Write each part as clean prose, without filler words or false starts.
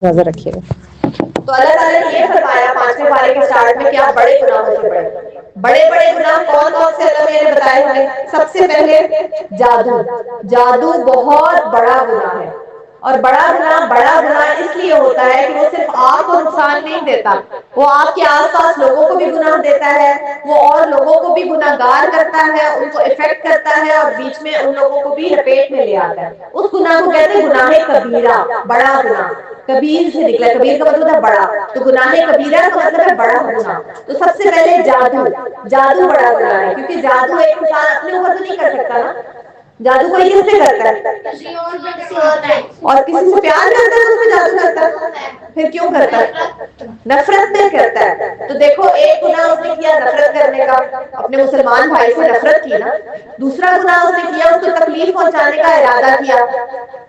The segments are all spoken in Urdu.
نظر رکھیے گا. تو اللہ تعالیٰ نے یہ فرمایا 5ویں پارے کے اسٹارٹ میں کیا بڑے گناہوں سے بڑے بڑے گناہ کون کون سے اللہ نے بتائے ہمیں. سب سے پہلے جادو. جادو بہت بڑا گناہ ہے. اور بڑا گناہ اس لیے ہوتا ہے کہ وہ صرف آپ کو نقصان نہیں دیتا, وہ آپ کے آس پاس لوگوں کو بھی گناہ دیتا ہے, وہ اور لوگوں کو بھی گناہ گار کرتا ہے, ان کو افیکٹ کرتا ہے اور بیچ میں ان لوگوں کو بھی لپیٹ میں لے آتا ہے. اس گناہ کو کہتے ہیں گناہ کبیرہ, بڑا گناہ. کبیر سے نکلا, کبیر کا مطلب ہے بڑا, تو گناہ کبیرہ کا مطلب ہے بڑا گناہ. تو سب سے پہلے جادو. جادو بڑا گناہ ہے کیونکہ جادو ایک انسان اپنے اوپر تو نہیں کر سکتا نا, جادو کوئی کس سے کرتا ہے, اور کسی سے پیار کرتا ہے تو اس میں جادو کرتا ہے, پھر کیوں کرتا ہے, نفرت میں کرتا ہے. تو دیکھو ایک گناہ اس نے کیا نفرت کرنے کا, اپنے مسلمان بھائی سے نفرت کی نا. دوسرا گناہ اس نے کیا اس کو تکلیف پہنچانے کا ارادہ کیا.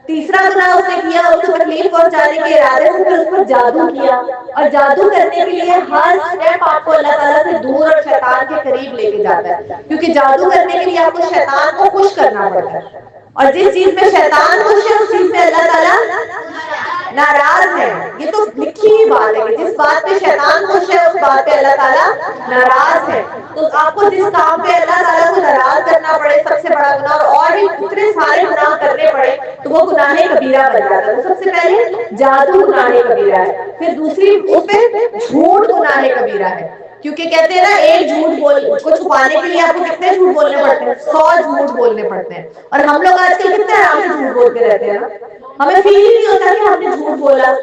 تیسرا گناہ اس نے کیا اس کو تکلیف پہنچانے کے ارادے سے پھر اس پر جادو کیا. اور جادو کرنے کے لیے ہر اسٹیپ آپ کو اللہ تعالیٰ سے دور اور شیطان کے قریب لے کے جاتا ہے, کیونکہ جادو کرنے کے لیے آپ کو شیطان کو خوش کرنا پڑتا ہے, اور جس چیز میں شیطان خوش ہے اس چیز میں اللہ تعالیٰ ناراض ہے. یہ تو لکھی ہوئی بات ہے کہ جس بات پہ شیطان خوش ہے اس بات پہ اللہ تعالیٰ ناراض ہے. تو آپ کو جس کام پہ اللہ تعالیٰ کو ناراض کرنا پڑے سب سے بڑا گناہ, اور بھی اتنے سارے گناہ کرنے پڑے تو وہ گناہ کبیرہ بن جاتا ہے. تو سب سے پہلے جادو گناہ کبیرہ ہے. پھر دوسری اس پہ جھوٹ گناہ کبیرہ ہے, کیونکہ کہتے ہیں نا ایک جھوٹ کو چھپانے کے لیے آپ کو کتنے جھوٹ بولنے پڑتے ہیں, 100 جھوٹ بولنے پڑتے ہیں. اور ہم لوگ آج کل کتنے آرام سے جھوٹ بولتے رہتے ہیں نا, ہمیں فیل ہی نہیں ہوتا کہ ہم نے جھوٹ بولا,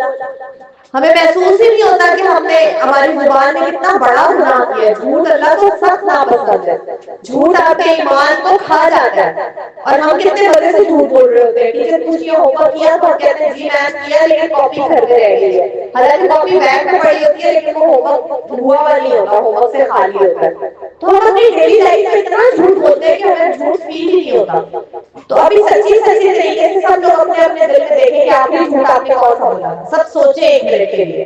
ہمیں محسوس ہی نہیں ہوتا کہ ہم نے ہماری زبان میں کتنا بڑا گناہ کیا ہے. جھوٹ اللہ کو سخت ناپسند ہے, جھوٹ آپ کے ایمان کو کھا جاتا ہے. اور ہم کتنے مزے سے جھوٹ بول رہے ہوتے ہیں, ٹیچر پوچھتی ہے ہوم ورک کیا تو ہم کہتے ہیں جی میم کیا لیکن کاپی گھر میں رہ گئی ہے, حالانکہ کاپی بیگ میں پڑی ہوتی ہے لیکن وہ ہوم ورک ہوا ہوا نہیں ہوتا, ہوم ورک سے خالی ہوتا ہے. تو ہم اپنی ڈیلی لائف میں اتنا جھوٹ بولتے ہیں کہ ہمیں جھوٹ فیل ہی نہیں ہوتا. تو ابھی سچی سچی طریقے سے سب لوگ اپنے اپنے دل میں دیکھیں کہ آخری جھوٹ آپ نے کون سا بولا, سب سوچے 1 منٹ کے لیے,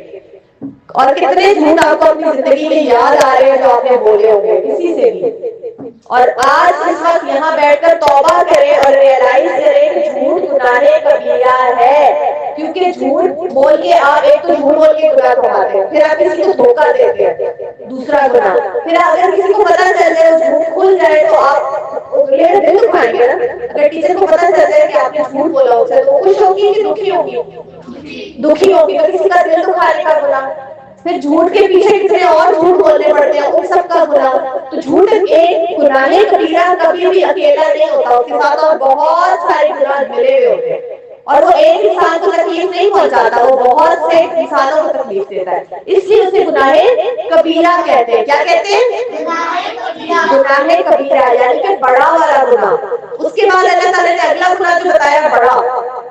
اور کتنے جھوٹ آپ کو اپنی زندگی میں یاد آ رہے ہیں جو آپ نے بولے ہوں گے کسی سے بھی. اور آج اس وقت یہاں بیٹھ کر توبہ کریں اور ریئلائز کریں کہ جھوٹ گناہ کبیرہ ہے. کیونکہ جھوٹ بول کے آپ ایک تو جھوٹ بول کے گناہ کماتے ہیں, پھر آپ کسی کو دھوکہ دیتے ہیں, دوسرا گناہ. پھر اگر کسی کو پتا چل جائے جھوٹ کھل جائے تو آپ یہ دل دکھائیں گے نا. اگر ٹیچر کو پتا چل جائے کہ آپ نے جھوٹ بولا ان سے تو خوش ہوگی کہ دکھی ہوگی, دکھی ہوگی. تو کسی کا دل دکھانے کا گناہ, پھر جھوٹ کے پیچھے کتنے اور جھوٹ بولنے پڑتے ہیں ان سب کا گناہ. تو جھوٹ ایک گناہ کبیرہ کبھی بھی اکیلا نہیں ہوتا, اس کے ساتھ اور بہت سارے گناہ ملے ہوئے ہوتے ہیں, اور وہ ایک انسان کو تکلیف نہیں پہنچاتا, وہ بہت سے انسانوں کو تکلیف دیتا ہے. اس لیے اسے گناہ کبیرہ کہتے ہیں. کیا کہتے ہیں, گناہ کبیرہ, یعنی کہ بڑا والا گناہ. اس کے بعد اللہ تعالیٰ نے اگلا گناہ جو بتایا بڑا.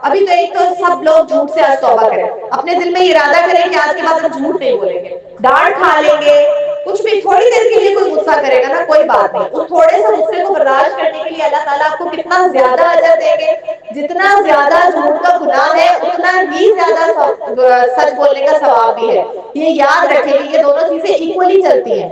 ابھی تو ایک تو سب لوگ جھوٹ سے آج توبہ کریں, اپنے دل میں ارادہ کریں کہ آج کے بعد ہم جھوٹ نہیں بولیں گے. ڈانٹ کھا لیں گے, کچھ بھی تھوڑی دیر کے لیے کوئی غصہ کرے گا نا, کوئی بات نہیں, اس تھوڑے سے غصے کو برداشت کرنے کے لیے اللہ تعالیٰ آپ کو کتنا زیادہ اجر دیں گے. جتنا زیادہ جھوٹ کا گناہ ہے اتنا ہی زیادہ سچ بولنے کا ثواب بھی ہے. یہ یاد رکھیں کہ یہ دونوں چیزیں ایکولی چلتی ہیں.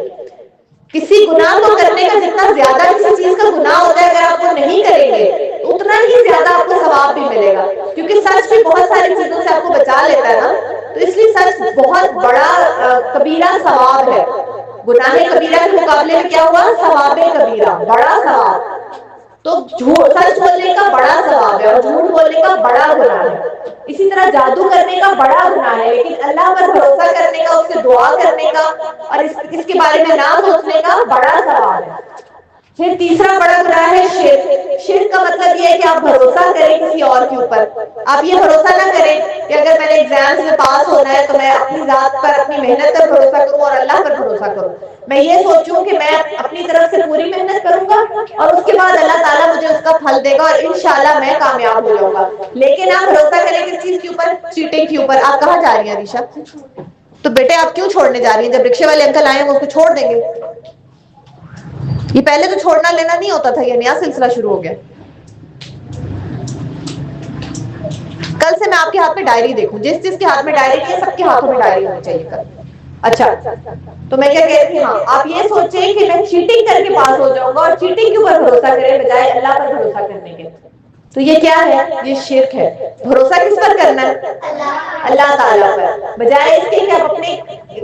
کسی گناہ کو کرنے کا جتنا زیادہ کسی چیز کا گناہ ہوتا ہے, اگر آپ وہ نہیں کریں گے تو اتنا ہی زیادہ آپ کو ثواب بھی ملے گا, کیونکہ سچ بھی بہت ساری چیزوں سے آپ کو بچا لیتا ہے نا. تو اس لیے سچ بہت بڑا کبیرہ ثواب ہے. گناہ کبیرہ کے مقابلے میں کیا ہوا, ثواب کبیرہ, بڑا ثواب. تو سچ بولنے کا بڑا ثواب ہے اور جھوٹ بولنے کا بڑا گناہ ہے. اسی طرح جادو کرنے کا بڑا گناہ ہے, لیکن اللہ پر بھروسہ کرنے کا, اس سے دعا کرنے کا اور اس کے بارے میں نہ سوچنے کا بڑا ثواب ہے. پھر تیسرا بڑا گناہ ہے شرک. شرک کا مطلب یہ ہے کہ آپ بھروسہ کریں کسی اور کے اوپر. آپ یہ بھروسہ نہ کریں کہ اگر میں نے ایگزامس میں پاس ہونا ہے تو میں اپنی ذات پر, اپنی محنت پر بھروسہ کروں اور اللہ پر بھروسہ کروں. میں یہ سوچوں کہ میں اپنی طرف سے پوری محنت کروں گا اور اس کے بعد اللہ تعالیٰ مجھے اس کا پھل دے گا اور انشاءاللہ میں کامیاب ہو جاؤں گا. لیکن آپ بھروسہ کریں کس چیز کے اوپر, چیٹنگ کے اوپر. آپ کہاں جا رہی ہیں عریشہ, تو بیٹے آپ کیوں چھوڑنے جا رہی ہیں, جب رکشے والے انکل آئے ہیں وہ اس کو چھوڑ دیں گے. یہ پہلے تو چھوڑنا لینا نہیں ہوتا تھا, یہ نیا سلسلہ شروع ہو گیا. کل سے میں آپ کے ہاتھ میں ڈائری دیکھوں, جس جس کے ہاتھ میں ڈائری نہیں ہے سب کے ہاتھوں میں ڈائری ہونی چاہیے کل. اچھا, تو میں کیا کہہ رہی تھی, ہاں آپ یہ سوچیں کہ میں چیٹنگ کر کے پاس ہو جاؤں گا, اور چیٹنگ کے اوپر بھروسہ کریں بجائے اللہ پر بھروسہ کرنے کے. تو یہ کیا ہے؟ یہ شرک ہے. بھروسہ کس پر کرنا ہے؟ اللہ تعالیٰ پر. بجائے اس کے کہ آپ اپنے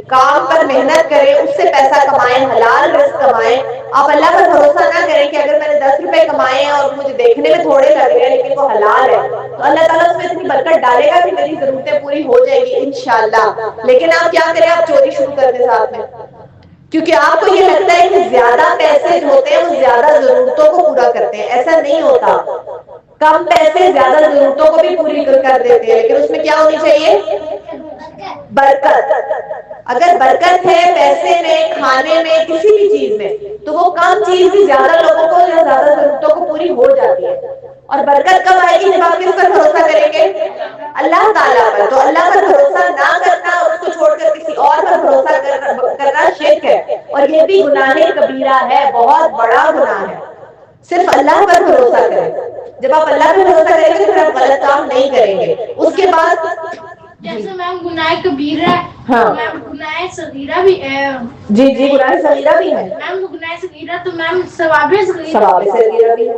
کام پر محنت کریں، اس سے پیسہ کمائیں، حلال رزق کمائیں، آپ اللہ پر بھروسہ نہ کریں کہ اگر میں نے 10 روپے کمائے ہیں اور مجھے دیکھنے میں تھوڑے لگ رہے ہیں لیکن وہ حلال ہے تو اللہ تعالیٰ اس میں اتنی برکت ڈالے گا کہ میری ضرورتیں پوری ہو جائیں گی انشاءاللہ. لیکن آپ کیا کریں؟ آپ چوری شروع کر دیں ساتھ میں، کیونکہ آپ کو یہ لگتا ہے کہ زیادہ پیسے جو ہوتے ہیں وہ زیادہ ضرورتوں کو پورا کرتے ہیں. ایسا نہیں ہوتا. کم پیسے زیادہ ضرورتوں کو بھی پوری کر دیتے ہیں، لیکن اس میں کیا ہونی چاہیے؟ برکت. اگر برکت ہے پیسے میں، کھانے میں، کسی بھی چیز میں، تو وہ کم چیز بھی زیادہ لوگوں کو یا زیادہ ضرورتوں کو پوری ہو جاتی ہے. اور برکت کب آئے گی؟ جب آپ کس پر بھروسہ کریں گے؟ اللہ تعالیٰ پر. تو اللہ پر بھروسہ نہ کرنا اور اس کو چھوڑ کر کسی اور پر بھروسہ کرنا شرک ہے، اور یہ بھی گناہ کبیرہ ہے، بہت بڑا گناہ ہے. صرف اللہ پر بھروسہ کریں. جب آپ اللہ پر بھروسہ کریں گے پھر آپ غلط کام نہیں کریں گے. اس کے بعد جیسے میم گناہ کبیرہ ہے، ہاں میم گناہ صغیرہ بھی ہے. جی جی گناہ صغیرہ بھی ہے. میم گناہ صغیرہ تو میم ثواب صغیرہ. ثواب صغیرہ بھی ہے.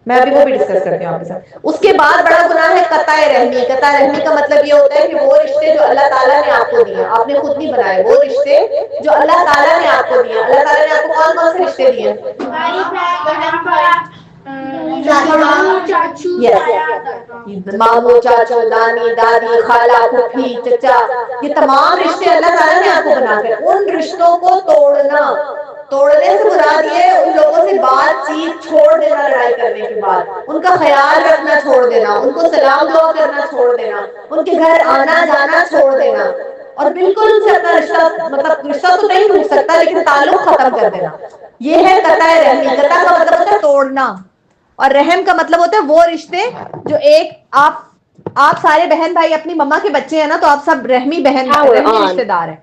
میں ابھی وہ بھی ڈسکس کرتی ہوں آپ کے ساتھ. اس کے بعد بڑا گناہ ہے قطع رحمی. قطع رحمی کا مطلب یہ ہوتا ہے کہ وہ رشتے جو اللہ تعالیٰ نے آپ کو دیے، آپ نے خود نہیں بنائے، وہ رشتے جو اللہ تعالیٰ نے آپ کو دیے. اللہ تعالیٰ نے آپ کو کون کون سے رشتے دیے؟ ماموں، چاچو، نانی، دادی، خالہ، پھوپھی، چچا، یہ تمام رشتے اللہ تعالیٰ نے آپ کو بنا کر، ان رشتوں کو توڑنے سے مراد یہ ان لوگوں سے بات چیت چھوڑ دینا. لڑائی کرنے کے بعد ان کا خیال رکھنا چھوڑ دینا، ان کو سلام دعا کرنا چھوڑ دینا، ان کے گھر آنا جانا چھوڑ دینا، اور بالکل ان سے اپنا رشتہ، مطلب رشتہ تو نہیں ٹوٹ سکتا لیکن تعلق ختم کر دینا. یہ ہے قطع رحمی. قطع کا مطلب ہوتا ہے توڑنا، اور رحم کا مطلب ہوتا ہے وہ رشتے جو ایک آپ سارے بہن بھائی اپنی مما کے بچے ہیں نا، تو آپ سب رحمی رشتے دار ہیں.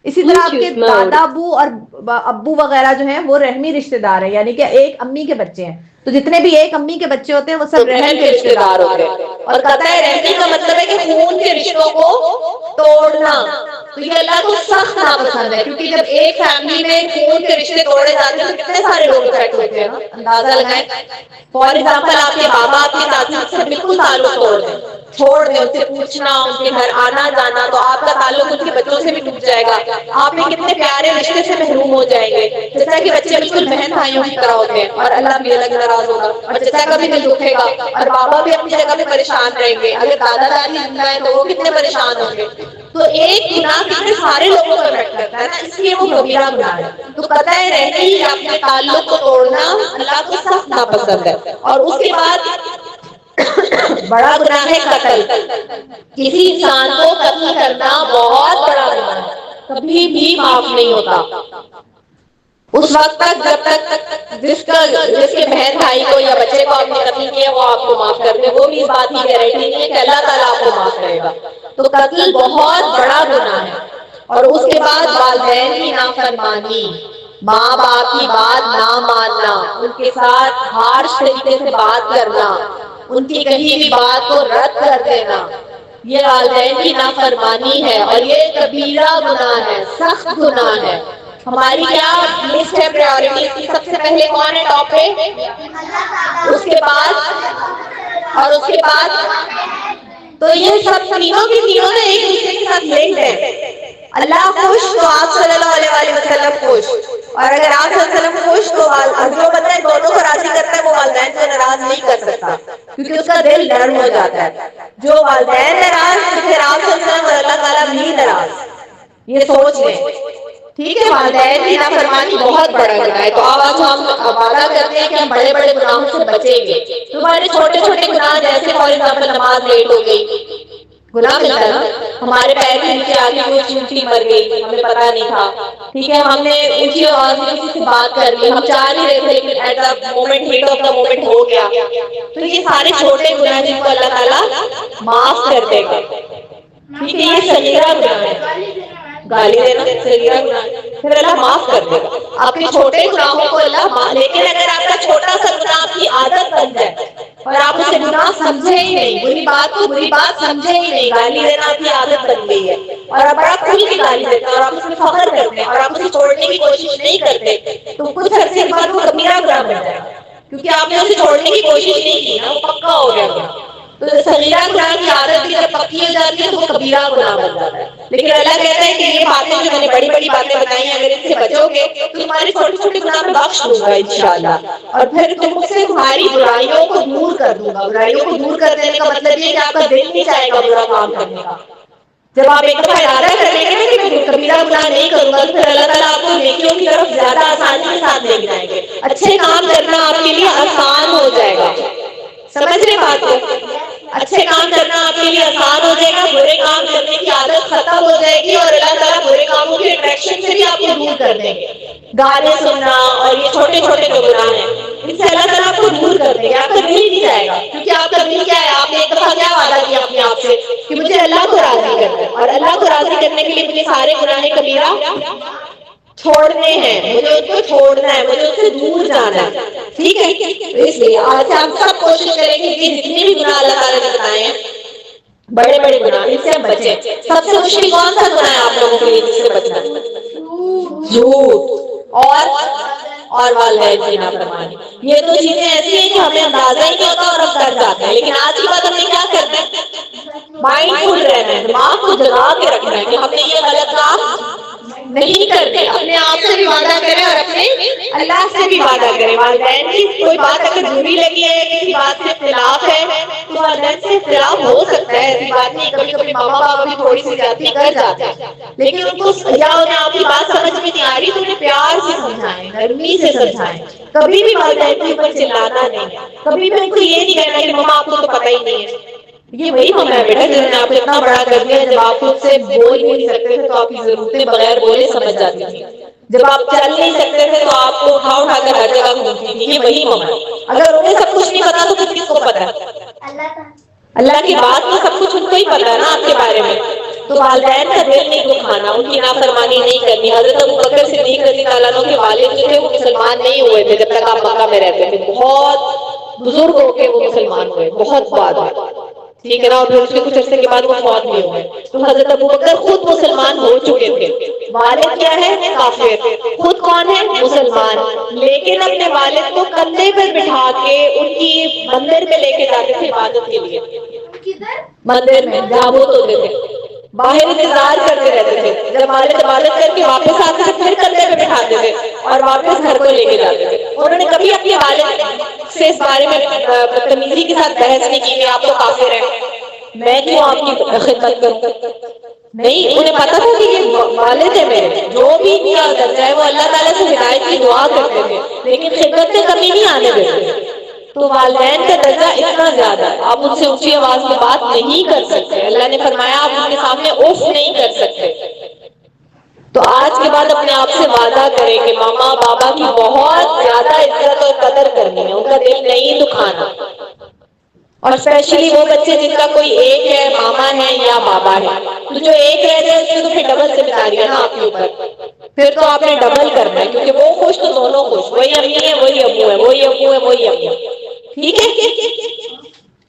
اسی طرح آپ کے دادا ابو اور ابو وغیرہ جو ہیں وہ رحمی رشتے دار ہیں، یعنی کہ ایک امی کے بچے ہیں. تو جتنے بھی ایک امی کے بچے ہوتے ہیں وہ سب رحم کے رشتے دار ہوتے ہیں. اور قطع رحمی کا مطلب ہے کہ خون کے رشتوں کو توڑنا. تو یہ اللہ کو سخت ناپسند ہے، کیونکہ جب ایک فیملی میں خون کے رشتے توڑے جاتے ہیں تو کتنے سارے لوگ افیکٹ ہوتے ہیں نا. اندازہ لگائیں. فار ایگزامپل آپ کے بابا، آپ کی دادی سے بالکل تعلق توڑ دیں، چھوڑ دیں، ان سے پوچھنا، ان کے گھر آنا جانا، تو آپ کا تعلق ان کے بچوں سے بھی ٹوٹ جائے گا. آپ ایک کتنے پیارے رشتے سے محروم ہو جائیں گے. چچا کے بچے بالکل بہن بھائیوں کی طرح ہوتے ہیں، اور اللہ بھی الگ ناراض ہوگا، اور چچا کا بھی دل دکھے گا، اور بابا بھی اپنی جگہ پہ پریشان رہیں گے. اگر دادا دادی زندہ ہے تو وہ کتنے پریشان ہوں گے. تو ایک گناہ کتنے سارے لوگوں کو افیکٹ کرتا ہے نا، اس لیے وہ کبیرہ گناہ ہے. تو قطع رحمی یا اپنے تعلق کو توڑنا اللہ کو سخت ناپسند ہے. اور اس کے بعد بڑا گناہ ہے قتل. کسی انسان کو قتل کرنا بہت بڑا گناہ ہے، کبھی بھی معاف نہیں ہوتا. اس وقت تک جب تک جس کے بہن بھائی کو یا بچے کو آپ نے قتل کیا وہ آپ کو معاف کر دے، وہ بھی اس بات کی گارنٹی نہیں ہے کہ اللہ تعالیٰ آپ کو معاف کرے گا. تو قتل بہت بڑا گناہ ہے. اور اس کے بعد والدین کی نافرمانی، ماں باپ کی بات نہ ماننا، ان کے ساتھ ہارش طریقے سے بات کرنا، ان کی کہی ہوئی بات کو رد کر دینا، یہ والدین کی نافرمانی ہے، اور یہ کبیرہ گناہ ہے، سخت گناہ ہے. ہماری کیا لسٹ ہے پریورٹیز کی؟ سب سے پہلے کون ہے ٹاپ پہ؟ اس کے بعد تو یہ سب تینوں کی تینوں میں ایک دوسرے کے ساتھ لنکڈ ہیں. اللہ خوش تو آپ صلی اللہ علیہ وسلم خوش، اور اگر آپ صلی اللہ علیہ وسلم خوش تو جو بندہ دونوں کو راضی کرتا ہے وہ والدین کو ناراض نہیں کر سکتا، کیونکہ اس کا دل نرم ہو جاتا ہے. جو والدین ناراض تو پھر آپ صلی اللہ علیہ وسلم اور اللہ تعالیٰ بھی ناراض. یہ سوچ لیں. ٹھیک ہے، والدین کی نافرمانی بہت بڑا گناہ ہے. تو آج ہم وعدہ کرتے ہیں کہ ہم بڑے بڑے گناہوں سے بچیں گے. تو ہمارے چھوٹے چھوٹے گناہ، جیسے فار ایگزامپل نماز لیٹ ہو گئی، گناہ ملتا ہے نا. ہمارے پیر کے نیچے آ کے کوئی چونٹی مر گئی، ہمیں پتا نہیں تھا. ٹھیک ہے، ہم نے اونچی آواز میں کسی سے بات کر لی، ہم چاہ نہیں رہے تھے لیکن at the moment, heat of the moment ہو گیا. تو یہ سارے چھوٹے گناہ جن کو اللہ تعالیٰ معاف کر دے گا. ٹھیک ہے، یہ صغیرہ گناہ ہے. گالی دینا صغیرہ گناہ ہے، پھر اللہ معاف کر دے گا آپ کے چھوٹے گناہوں کو اللہ. لیکن اگر آپ کا چھوٹا سا گناہ آپ کی عادت بن جائے اور آپ اسے گناہ سمجھے ہی نہیں، بری بات کو بری بات سمجھے ہی نہیں، گالی دینا آپ کی عادت بن گئی ہے اور آپ بڑا کھل کے گالی دیتے ہیں اور آپ اس میں فخر کرتے ہیں اور آپ اسے چھوڑنے کی کوشش نہیں کرتے، تو کچھ عرصے کے بعد وہ کبیرہ گناہ بن جائے گا. کیونکہ آپ نے اسے چھوڑنے کی کوشش نہیں کی نا، وہ پکا ہو گیا گناہ. تو صغیرہ گناہ کی عادت بھی جب پکی ہو جاتی ہے تو وہ کبیرہ گناہ بن جاتا ہے. لیکن اللہ کہتا ہے کہ یہ باتیں جو میں نے بڑی بڑی باتیں بتائی ہیں، اگر ان سے بچو گے تو تمہارے چھوٹے چھوٹے گناہ میں بخش دوں گا انشاءاللہ. اور پھر تم سے تمہاری برائیوں کو دور کر دوں گا. برائیوں کو دور کر دینے کا مطلب یہ ہے کہ آپ کا دل نہیں چاہے گا برا کام کرنے کا. جب آپ ایک دفعہ ارادہ کر لیں گے نا کہ میں کبیرہ گناہ نہیں کروں گا، تو پھر اللہ تعالیٰ آپ کو نیکیوں کی طرف زیادہ آسانی کے ساتھ لے کے جائیں گے. اچھے کام کرنا آپ کے لیے آسان ہو جائے گا. سمجھ رہے بات کو؟ اچھے کام کرنا آپ کے لیے آسان ہو جائے گا، برے کام کرنے کی عادت ختم ہو جائے گی، اور اللہ تعالیٰ برے کاموں کے اٹریکشن سے بھی آپ کو دور کر دیں گے. گانے سننا اور یہ چھوٹے چھوٹے جو گناہ ہیں، ان سے اللہ تعالیٰ آپ کو دور کر دیں گے. آپ کا دل نہیں جائے گا، کیونکہ آپ کا دل کیا ہے؟ آپ نے ایک دفعہ کیا وعدہ کیا اپنے آپ سے کہ مجھے اللہ کو راضی کرنا ہے، اور اللہ کو راضی کرنے کے لیے مجھے سارے گناہ کبیرہ چھوڑنے ہیں، مجھے ان کو چھوڑنا ہے، مجھے ان سے دور جانا ہے. ٹھیک ہے؟ اس لیے آج سے ہم سب کوشش کریں گے کہ جتنے بھی گناہ اللہ تعالیٰ نے بتائے ہیں، بڑے بڑے گناہ، ان سے ہم بچیں. سب سے مشکل کون سا گناہ ہے آپ لوگوں کے لیے جس سے بچنا ہے؟ جھوٹ اور والدین کی نافرمانی. یہ دو چیزیں ایسی ہیں کہ ہمیں اندازہ ہی نہیں ہوتا اور ہم کر جاتے ہیں. لیکن آج کے بعد ہمیں کیا کرنا ہے؟ مائنڈ فل رہنا ہے، دماغ کو جگا کے رکھنا ہے کہ ہم نے یہ غلط کام نہیں کرتے. اپنے آپ سے بھی وعدہ کریں اور اپنے اللہ سے بھی وعدہ کریں. والدین کی کوئی بات اگر بری لگی ہے، کسی بات سے اختلاف ہے، تو والدین سے اختلاف ہو سکتا ہے، ایسی بات نہیں. کبھی کبھی ماما پاپا بھی تھوڑی سی زیادتی کر جاتے ہیں، لیکن ان کو یا انہیں آپ کی بات سمجھ میں نہیں آ رہی تو انہیں پیار سے سمجھائیں، نرمی سے سمجھائیں. کبھی بھی والدین کے اوپر چلانا نہیں ہے. کبھی بھی ان کو یہ نہیں کہنا کہ ماما آپ کو تو پتہ ہی نہیں ہے. یہ وہی ماما ہے بیٹا جنہوں نے آپ کو اتنا بڑا کر دیا، جب آپ خود سے بول ہی نہیں سکتے تھے تو آپ کی ضرورتیں بغیر بولے سمجھ جاتی تھی. جب آپ چل نہیں سکتے تھے تو آپ کو اٹھا اٹھا کر ہر جگہ گھومتی تھی. یہ وہی ماما ہے. اگر انہیں سب کچھ نہیں پتا تو پھر کس کو پتا ہے؟ اللہ کی بات تو سب کچھ ان کو ہی پتا ہے نا آپ کے بارے میں. تو والدین کا دل نہیں دکھانا، ان کی نافرمانی نہیں کرنی. حضرت ابوبکر صدیق رضی اللہ عنہ کے والد جو تھے وہ مسلمان نہیں ہوئے تھے جب تک آپ مکہ میں رہتے تھے. بہت بزرگ ہو کے وہ مسلمان ہوئے، بہت بعد میں. ٹھیک ہے نا؟ اور پھر اس کے کچھ عرصے کے بعد وہ فوت بھی ہوئے. تو حضرت ابوبکر خود مسلمان ہو چکے تھے. والد کیا ہے؟ کافر. خود کون ہے؟ مسلمان. لیکن اپنے والد کو کندھے پر بٹھا کے ان کی مندر میں لے کے جاتے تھے عبادت کے لیے. مندر میں تابوت ہوتے تھے، باہر انتظار کرتے رہتے تھے. جب والد عبادت کر کے واپس آتے تھے پھر کندھے پہ بٹھاتے تھے اور واپس گھر کو لے کے جاتے تھے. انہوں نے کبھی اپنے والد سے اس بارے میں بدتمیزی کے ساتھ بحث نہیں کی کہ آپ تو کافر ہیں، میں کیوں آپ کی خدمت کروں. نہیں، انہیں پتا تھا کہ یہ والد ہے میرے، جو بھی کیا درجہ ہے وہ اللہ تعالیٰ سے ہدایت کی دعا کرتے تھے، لیکن خدمت میں کمی نہیں آنے دیتے. تو والدین کا درجہ اتنا زیادہ ہے، آپ ان سے اونچی آواز میں بات نہیں کر سکتے. اللہ نے فرمایا آپ ان کے سامنے اف نہیں کر سکتے. تو آج کے بعد اپنے آپ سے وعدہ کریں کہ ماما بابا کی بہت زیادہ عزت اور قدر کرنی ہے، ان کا دل نہیں دکھانا. اور اسپیشلی وہ بچے جن کا کوئی ایک ہے، ماما ہے یا بابا ہے، تو جو ایک رہ جائے اس میں تو پھر ڈبل ذمہ داری ہے نا آپ کے اوپر. پھر تو آپ نے ڈبل کرنا ہے، کیونکہ وہ خوش تو دونوں خوش. وہی امی ہے وہی ابو ہے، وہی ابو ہے وہی امی ہے. ٹھیک ہے؟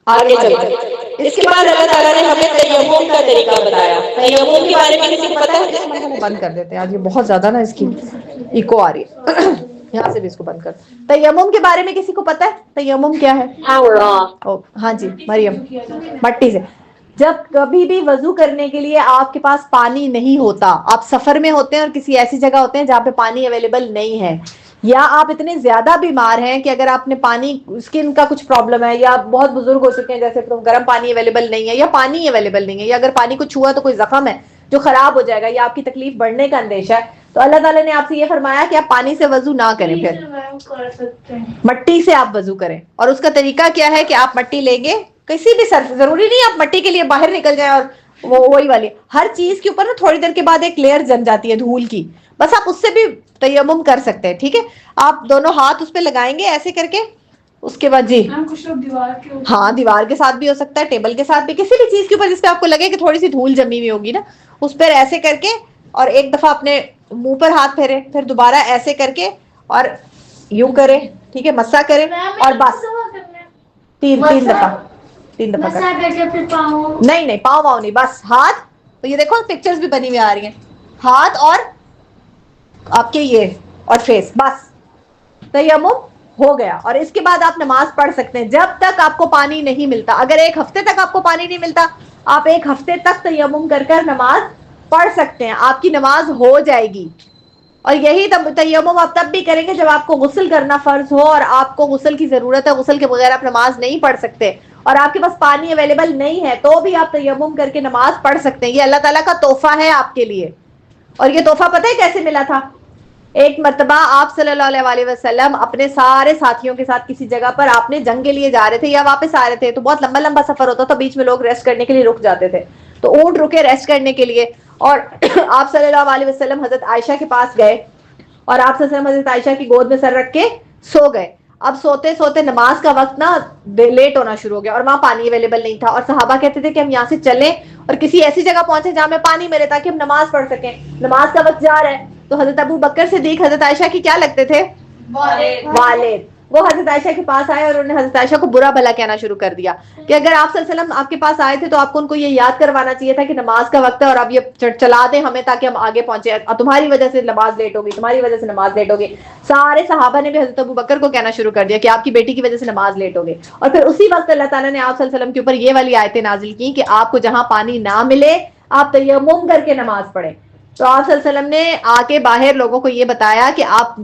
آگے چلتے. اس کے بعد اللہ تعالیٰ نے ہمیں تیمم کا طریقہ بتایا. تیمم کے بارے میں کسی کو پتا ہے؟ بند کر دیتے ہیں آج، یہ بہت زیادہ نا اس کی ایکو آ رہی ہے. یہاں سے بھی اس کو بند کر. تیمم کے بارے میں کسی کو پتا ہے تیمم کیا ہے؟ ہاں جی مریم، مٹی سے. جب کبھی بھی وضو کرنے کے لیے آپ کے پاس پانی نہیں ہوتا، آپ سفر میں ہوتے ہیں اور کسی ایسی جگہ ہوتے ہیں جہاں پہ پانی اویلیبل نہیں ہے، یا آپ اتنے زیادہ بیمار ہیں کہ اگر آپ نے پانی اسکن کا کچھ پرابلم ہے، یا بہت بزرگ ہو چکے ہیں جیسے گرم پانی اویلیبل نہیں ہے، یا پانی اویلیبل نہیں ہے، یا اگر پانی کو چھوا تو کوئی زخم ہے جو خراب ہو جائے گا، یا آپ کی تکلیف بڑھنے کا اندیشہ ہے، تو اللہ تعالیٰ نے آپ سے یہ فرمایا کہ آپ پانی سے وضو نہ کریں. پھر مٹی سے آپ وضو کریں. اور اس کا طریقہ کیا ہے کہ آپ مٹی لیں گے، کسی بھی سر، ضروری نہیں آپ مٹی کے لیے باہر نکل جائیں اور وہی والی ہر چیز کے اوپر نا تھوڑی دیر کے بعد ایک لیئر جم جاتی ہے دھول کی، بس آپ اس سے بھی تیمم کر سکتے ہیں. ٹھیک ہے؟ آپ دونوں ہاتھ اس پہ لگائیں گے ایسے کر کے. اس کے بعد جی ہاں دیوار کے ساتھ بھی ہو سکتا ہے، ٹیبل کے ساتھ بھی، کسی بھی چیز کے اوپر جس پہ آپ کو لگے کہ تھوڑی سی دھول جمی ہوئی ہوگی نا، اس پر ایسے کر کے، اور ایک دفعہ اپنے منہ پر ہاتھ پھیرے، پھر دوبارہ ایسے کر کے اور یوں کرے. ٹھیک ہے؟ مسا کرے اور بس تین دفعہ نہیں پاؤں واؤں نہیں، بس ہاتھ. تو یہ دیکھو پکچرز بھی بنی ہوئی آ رہی ہیں، ہاتھ اور آپ کے یہ اور فیس، بس تیمم ہو گیا. اور اس کے بعد آپ نماز پڑھ سکتے ہیں جب تک آپ کو پانی نہیں ملتا. اگر ایک ہفتے تک آپ کو پانی نہیں ملتا, آپ ایک ہفتے تک تیمم کر کر نماز پڑھ سکتے ہیں, آپ کی نماز ہو جائے گی. اور یہی تیمم آپ تب بھی کریں گے جب آپ کو غسل کرنا فرض ہو اور آپ کو غسل کی ضرورت ہے, غسل کے بغیر آپ نماز نہیں پڑھ سکتے اور آپ کے پاس پانی اویلیبل نہیں ہے, تو بھی آپ تیمم کر کے نماز پڑھ سکتے ہیں. یہ اللہ تعالیٰ کا تحفہ ہے آپ کے لیے. اور یہ تحفہ پتہ ہے کیسے ملا تھا؟ ایک مرتبہ آپ صلی اللہ علیہ وسلم اپنے سارے ساتھیوں کے ساتھ کسی جگہ پر آپ نے جنگ کے لیے جا رہے تھے یا واپس آ رہے تھے, تو بہت لمبا لمبا سفر ہوتا تھا, بیچ میں لوگ ریسٹ کرنے کے لیے رک جاتے تھے, تو اونٹ رکے ریسٹ کرنے کے لیے, اور آپ صلی اللہ علیہ وسلم حضرت عائشہ کے پاس گئے اور آپ صلی اللہ علیہ وسلم حضرت عائشہ کی گود میں سر رکھ کے سو گئے. اب سوتے سوتے نماز کا وقت نا لیٹ ہونا شروع ہو گیا اور وہاں پانی اویلیبل نہیں تھا, اور صحابہ کہتے تھے کہ ہم یہاں سے چلیں اور کسی ایسی جگہ پہنچے جہاں میں پانی ملے تاکہ ہم نماز پڑھ سکیں. نماز کا وقت جا رہا ہے, تو حضرت ابو بکر صدیق حضرت عائشہ کی کیا لگتے تھے؟ والد. وہ حضرت عائشہ کے پاس آئے اور انہوں نے حضرت عائشہ کو برا بھلا کہنا شروع کر دیا کہ اگر آپ صلی اللہ علیہ وسلم آپ کے پاس آئے تھے تو آپ کو ان کو یہ یاد کروانا چاہیے تھا کہ نماز کا وقت ہے اور اب یہ چلا دیں ہمیں تاکہ ہم آگے پہنچے, اور تمہاری وجہ سے نماز لیٹ ہوگی, تمہاری وجہ سے نماز لیٹ ہوگی. سارے صحابہ نے بھی حضرت ابو بکر کو کہنا شروع کر دیا کہ آپ کی بیٹی کی وجہ سے نماز لیٹ ہوگی. اور پھر اسی وقت اللہ تعالیٰ نے آپ صلی اللہ علیہ وسلم کے اوپر یہ والی آیتیں نازل کی کہ آپ کو جہاں پانی نہ ملے آپ تیمم کر کے نماز پڑھیں. تو آپ صلی اللہ علیہ وسلم نے آ کے باہر لوگوں کو یہ بتایا کہ آپ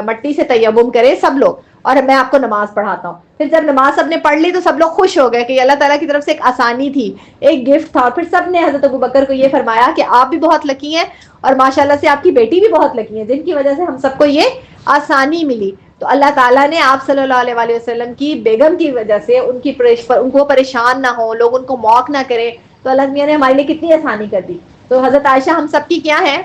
مٹی سے تیمم کریں سب لوگ, اور میں آپ کو نماز پڑھاتا ہوں. پھر جب نماز سب نے پڑھ لی تو سب لوگ خوش ہو گئے کہ اللہ تعالیٰ کی طرف سے ایک آسانی تھی, ایک گفٹ تھا. اور پھر سب نے حضرت ابو بکر کو یہ فرمایا کہ آپ بھی بہت لکی ہیں اور ماشاءاللہ سے آپ کی بیٹی بھی بہت لکی ہے جن کی وجہ سے ہم سب کو یہ آسانی ملی. تو اللہ تعالیٰ نے آپ صلی اللہ علیہ وسلم کی بیگم کی وجہ سے ان کو پریشان نہ ہو, لوگ ان کو موک نہ کرے, تو اللہ میاں نے ہمارے لیے کتنی آسانی کر دی. تو حضرت عائشہ ہم سب کی کیا ہے؟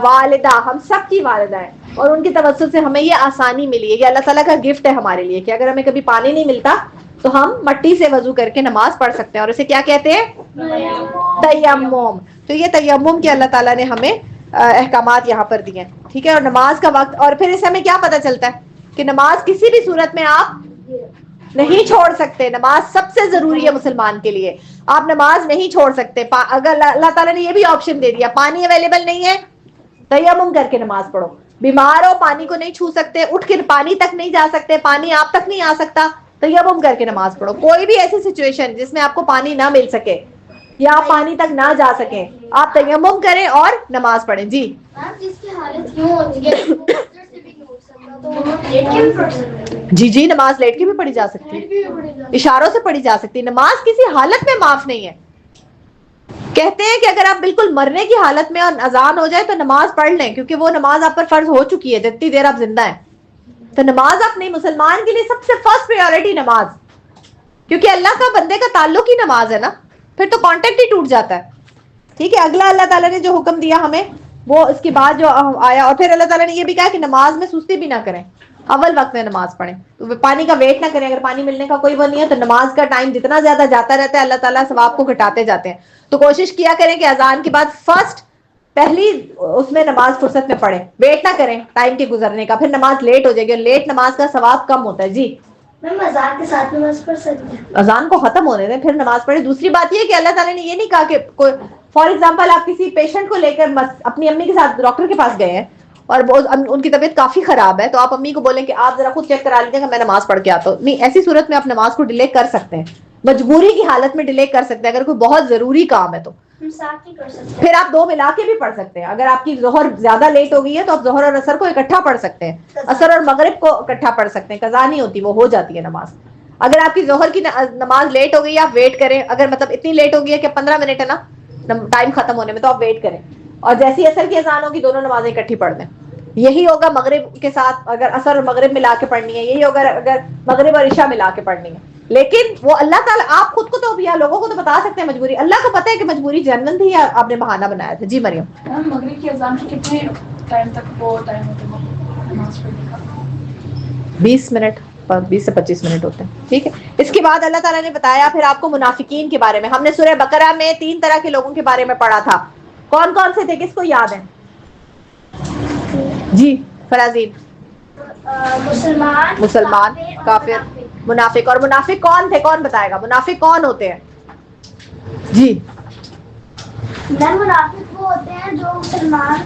والدہ, ہم سب کی والدہ ہے, اور ان کی توسط سے ہمیں یہ آسانی ملی ہے. یہ اللہ تعالیٰ کا گفٹ ہے ہمارے لیے کہ اگر ہمیں کبھی پانی نہیں ملتا تو ہم مٹی سے وضو کر کے نماز پڑھ سکتے ہیں, اور اسے کیا کہتے ہیں؟ تیمم. تو یہ تیمم کے اللہ تعالیٰ نے ہمیں احکامات یہاں پر دیے ہیں, ٹھیک ہے. اور نماز کا وقت, اور پھر اس سے ہمیں کیا پتہ چلتا ہے کہ نماز کسی بھی صورت میں آپ نہیں چھوڑ سکتے. نماز سب سے ضروری ہے مسلمان کے لیے, آپ نماز نہیں چھوڑ سکتے. اگر اللہ تعالیٰ نے یہ بھی آپشن دے دیا پانی اویلیبل نہیں ہے تیمم کر کے نماز پڑھو, بیمار ہو پانی کو نہیں چھو سکتے, اٹھ کے پانی تک نہیں جا سکتے, پانی آپ تک نہیں آ سکتا, تیمم کر کے نماز پڑھو. کوئی بھی ایسی سچویشن جس میں آپ کو پانی نہ مل سکے یا آپ پانی تک نہ جا سکیں, آپ تیمم کریں اور نماز پڑھیں. جی جس کی حالت کیوں ہوتی ہے جی جی نماز لیٹ کے بھی پڑھی جا سکتی ہے, اشاروں سے پڑھی جا سکتی ہے. نماز کسی حالت میں معاف نہیں ہے. کہتے ہیں کہ اگر آپ بالکل مرنے کی حالت میں اور اذان ہو جائے تو نماز پڑھ لیں, کیونکہ وہ نماز آپ پر فرض ہو چکی ہے جتنی دیر آپ زندہ ہیں. تو نماز اپنے مسلمان کے لیے سب سے فرسٹ پریورٹی نماز, کیونکہ اللہ کا بندے کا تعلق ہی نماز ہے نا, پھر تو کانٹیکٹ ہی ٹوٹ جاتا ہے. ٹھیک ہے. اگلا اللہ تعالیٰ نے جو حکم دیا ہمیں وہ اس کے بعد جو آیا, اور پھر اللہ تعالیٰ نے یہ بھی کہا کہ نماز میں سستی بھی نہ کریں, اول وقت میں نماز پڑھیں, تو پانی کا ویٹ نہ کریں. اگر پانی ملنے کا کوئی وہ نہیں ہے تو نماز کا ٹائم جتنا زیادہ جاتا رہتا ہے اللہ تعالیٰ ثواب کو گھٹاتے جاتے ہیں. تو کوشش کیا کریں کہ اذان کے بعد فرسٹ پہلی اس میں نماز فرصت میں پڑھیں, ویٹ نہ کریں ٹائم کے گزرنے کا, پھر نماز لیٹ ہو جائے گی اور لیٹ نماز کا ثواب کم ہوتا ہے. جی میم اذان کے ساتھ نماز پڑھ سکتے ہیں؟ اذان کو ختم ہونے دیں پھر نماز پڑھیں. دوسری بات یہ کہ اللہ تعالیٰ نے یہ نہیں کہا کہ فار ایگزامپل آپ کسی پیشنٹ کو لے کر اپنی امی کے ساتھ ڈاکٹر کے پاس گئے ہیں اور ان کی طبیعت کافی خراب ہے, تو آپ امی کو بولیں کہ آپ ذرا خود چیک کرا لیجیے کہ میں نماز پڑھ کے آتا ہوں. نہیں, ایسی صورت میں آپ نماز کو ڈیلے کر سکتے ہیں, مجبوری کی حالت میں ڈیلے کر سکتے ہیں. اگر کوئی بہت ضروری کام ہے تو پھر آپ دو ملا کے بھی پڑھ سکتے ہیں. اگر آپ کی ظہر زیادہ لیٹ ہو گئی ہے تو آپ ظہر اور عصر کو اکٹھا پڑھ سکتے ہیں, عصر اور مغرب کو اکٹھا پڑھ سکتے ہیں, قضا نہیں ہوتی, وہ ہو جاتی ہے نماز. اگر آپ کی ظہر کی نماز لیٹ ہو گئی ہے آپ ویٹ کریں, اگر مطلب اتنی لیٹ ہو گئی ہے کہ 15 منٹ ہے نا ٹائم ختم ہونے میں, تو آپ ویٹ کریں, اور جیسی عصر کی اذان ہوگی دونوں نمازیں اکٹھی پڑھ دیں. یہی ہوگا مغرب کے ساتھ, اگر عصر اور مغرب ملا کے پڑھنی ہے, یہی ہوگا اگر مغرب اور عشاء ملا کے پڑھنی ہے. لیکن وہ اللہ تعالیٰ, آپ خود کو تو یا لوگوں کو تو بتا سکتے ہیں مجبوری, اللہ کو پتہ ہے کہ مجبوری جنن تھی یا آپ نے بہانہ بنایا تھا. جی مریم. مغرب کی اذان سے کتنے ٹائم تک وہ ٹائم ہوتا ہے نماز پڑھنے کا؟ 20 منٹ, 20 سے 25 منٹ ہوتے ہیں. ٹھیک ہے. اس کے بعد اللہ تعالیٰ نے بتایا پھر آپ کو منافقین کے بارے میں. ہم نے سورہ بقرہ میں 3 طرح کے لوگوں کے بارے میں پڑھا تھا. کون کون سے تھے, کس کو یاد ہے؟ جی فرازین. مسلمان, کافر, منافق. اور منافق کون تھے, کون بتائے گا منافق کون ہوتے ہیں؟ جی میم منافق وہ ہوتے ہیں جو مسلمان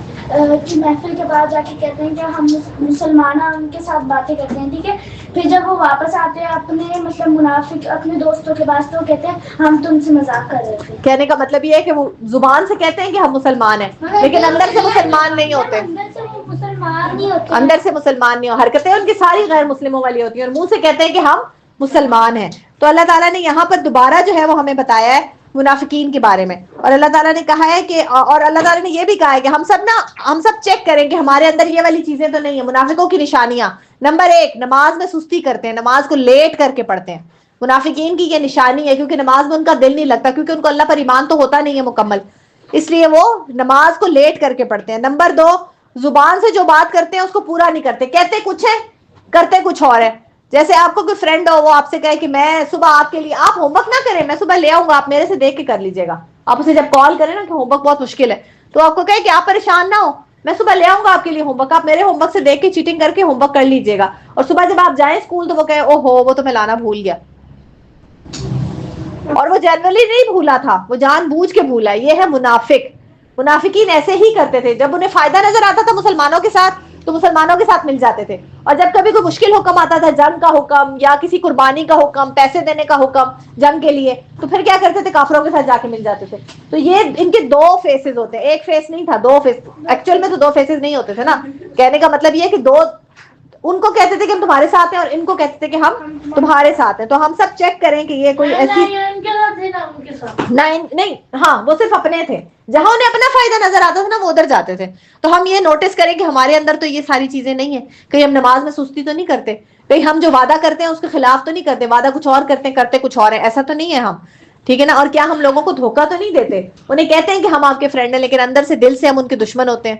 کی محفل کے بعد جا کے کہتے ہیں کہ ہم مسلمان ہیں، ان کے ساتھ باتیں کرتے ہیں، ٹھیک ہے، پھر جب وہ واپس آتے ہیں اپنے مطلب منافق اپنے دوستوں کے پاس تو وہ کہتے ہیں ہم تم سے مذاق کر رہے تھے. کہنے کا مطلب یہ ہے کہ وہ زبان سے کہتے ہیں کہ ہم مسلمان ہیں لیکن اندر سے مسلمان نہیں ہوتے. اندر سے وہ مسلمان نہیں ہوتے. اندر سے مسلمان نہیں ہو، حرکتیں ان کی ساری غیر مسلموں والی ہوتی ہیں اور منہ سے کہتے ہیں کہ ہم مسلمان ہیں. تو اللہ تعالیٰ نے یہاں پر دوبارہ جو ہے وہ ہمیں بتایا ہے منافقین کے بارے میں، اور اللہ تعالیٰ نے کہا ہے کہ اور اللہ تعالیٰ نے یہ بھی کہا ہے کہ ہم سب چیک کریں کہ ہمارے اندر یہ والی چیزیں تو نہیں ہیں. منافقوں کی نشانیاں، نمبر 1، نماز میں سستی کرتے ہیں، نماز کو لیٹ کر کے پڑھتے ہیں. منافقین کی یہ نشانی ہے کیونکہ نماز میں ان کا دل نہیں لگتا، کیونکہ ان کو اللہ پر ایمان تو ہوتا نہیں ہے مکمل، اس لیے وہ نماز کو لیٹ کر کے پڑھتے ہیں. نمبر 2، زبان سے جو بات کرتے ہیں اس کو پورا نہیں کرتے، کہتے کچھ ہے کرتے کچھ اور ہے. جیسے آپ کو کوئی فرینڈ ہو، وہ آپ سے کہے کہ میں صبح آپ کے لیے، آپ ہوم ورک نہ کریں، میں صبح لے آؤں گا، آپ میرے سے دیکھ کے کر لیجیے گا. آپ اسے جب کال کریں نا کہ ہوم ورک بہت مشکل ہے، تو آپ کو کہے کہ آپ پریشان نہ ہو، میں صبح لے آؤں گا آپ کے لیے ہوم ورک، آپ میرے ہوم ورک سے دیکھ کے چیٹنگ کر کے ہوم ورک کر لیجیے گا. اور صبح جب آپ جائیں اسکول تو وہ کہے او ہو وہ تو میں لانا بھول گیا، اور وہ جنرلی نہیں بھولا تھا، وہ جان بوجھ کے بھولا. یہ ہے منافق. منافقین ایسے ہی کرتے تھے، جب انہیں فائدہ نظر آتا تھا مسلمانوں کے ساتھ تو مسلمانوں کے ساتھ مل جاتے تھے، اور جب کبھی کوئی مشکل حکم آتا تھا، جنگ کا حکم یا کسی قربانی کا حکم، پیسے دینے کا حکم جنگ کے لیے، تو پھر کیا کرتے تھے، کافروں کے ساتھ جا کے مل جاتے تھے. تو یہ ان کے 2 فیسز ہوتے ہیں، ایک فیس نہیں تھا، 2 فیس. ایکچوئل میں تو 2 فیسز نہیں ہوتے تھے نا، کہنے کا مطلب یہ ہے کہ 2، ان کو کہتے تھے کہ ہم تمہارے ساتھ ہیں اور ان کو کہتے تھے کہ ہم تمہارے ساتھ ہیں. تو ہم سب چیک کریں کہ یہ کوئی ایسی نہیں، ہاں وہ صرف اپنے تھے، جہاں انہیں اپنا فائدہ نظر آتا تھا نا وہ ادھر جاتے تھے. تو ہم یہ نوٹس کریں کہ ہمارے اندر تو یہ ساری چیزیں نہیں ہیں، کہیں ہم نماز میں سستی تو نہیں کرتے، کہیں ہم جو وعدہ کرتے ہیں اس کے خلاف تو نہیں کرتے، وعدہ کچھ اور کرتے ہیں کرتے کچھ اور ہے، ایسا تو نہیں ہے ہم، ٹھیک ہے نا. اور کیا ہم لوگوں کو دھوکہ تو نہیں دیتے، انہیں کہتے ہیں کہ ہم آپ کے فرینڈ ہیں لیکن اندر سے دل سے ہم ان کے دشمن ہوتے ہیں.